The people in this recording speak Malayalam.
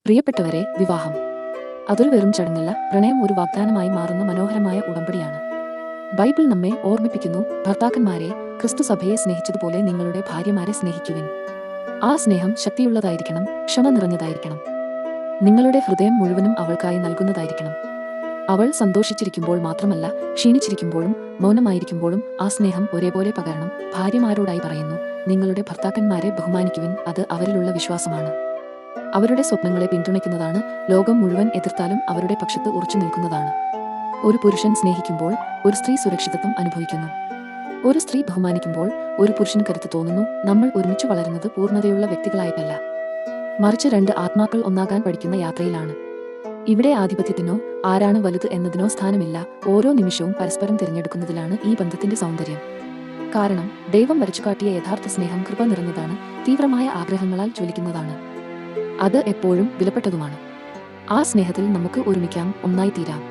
പ്രിയപ്പെട്ടവരെ, വിവാഹം അതൊരു വെറും ചടങ്ങല്ല. പ്രണയം ഒരു വാഗ്ദാനമായി മാറുന്ന മനോഹരമായ ഉടമ്പടിയാണ്. ബൈബിൾ നമ്മെ ഓർമ്മിപ്പിക്കുന്നു, ഭർത്താക്കന്മാരെ, ക്രിസ്തു സഭയെ സ്നേഹിച്ചതുപോലെ നിങ്ങളുടെ ഭാര്യമാരെ സ്നേഹിക്കുവിൻ. ആ സ്നേഹം ശക്തിയുള്ളതായിരിക്കണം, ക്ഷമ നിറഞ്ഞതായിരിക്കണം. നിങ്ങളുടെ ഹൃദയം മുഴുവനും അവൾക്കായി നൽകുന്നതായിരിക്കണം. അവൾ സന്തോഷിച്ചിരിക്കുമ്പോൾ മാത്രമല്ല, ക്ഷീണിച്ചിരിക്കുമ്പോഴും മൗനമായിരിക്കുമ്പോഴും ആ സ്നേഹം ഒരേപോലെ പകരണം. ഭാര്യമാരോടായി പറയുന്നു, നിങ്ങളുടെ ഭർത്താക്കന്മാരെ ബഹുമാനിക്കുവിൻ. അത് അവരിലുള്ള വിശ്വാസമാണ്. അവരുടെ സ്വപ്നങ്ങളെ പിന്തുണയ്ക്കുന്നതാണ്. ലോകം മുഴുവൻ എതിർത്താലും അവരുടെ പക്ഷത്ത് ഉറച്ചു നിൽക്കുന്നതാണ്. ഒരു പുരുഷൻ സ്നേഹിക്കുമ്പോൾ ഒരു സ്ത്രീ സുരക്ഷിതത്വം അനുഭവിക്കുന്നു. ഒരു സ്ത്രീ ബഹുമാനിക്കുമ്പോൾ ഒരു പുരുഷന് കരുത്ത് തോന്നുന്നു. നമ്മൾ ഒരുമിച്ച് വളരുന്നത് പൂർണ്ണതയുള്ള വ്യക്തികളായിട്ടല്ല, മറിച്ച് രണ്ട് ആത്മാക്കൾ ഒന്നാകാൻ പഠിക്കുന്ന യാത്രയിലാണ്. ഇവിടെ ആധിപത്യത്തിനോ ആരാണ് വലുത് എന്നതിനോ സ്ഥാനമില്ല. ഓരോ നിമിഷവും പരസ്പരം തിരഞ്ഞെടുക്കുന്നതിലാണ് ഈ ബന്ധത്തിന്റെ സൗന്ദര്യം. കാരണം ദൈവം വരച്ചുകാട്ടിയ യഥാർത്ഥ സ്നേഹം കൃപ നിറഞ്ഞതാണ്, തീവ്രമായ ആഗ്രഹങ്ങളാൽ ജ്വലിക്കുന്നതാണ്. അത് എപ്പോഴും വിലപ്പെട്ടതുമാണ്. ആ സ്നേഹത്തിൽ നമുക്ക് ഒരുമിക്കാം, ഒന്നായി തീരാം.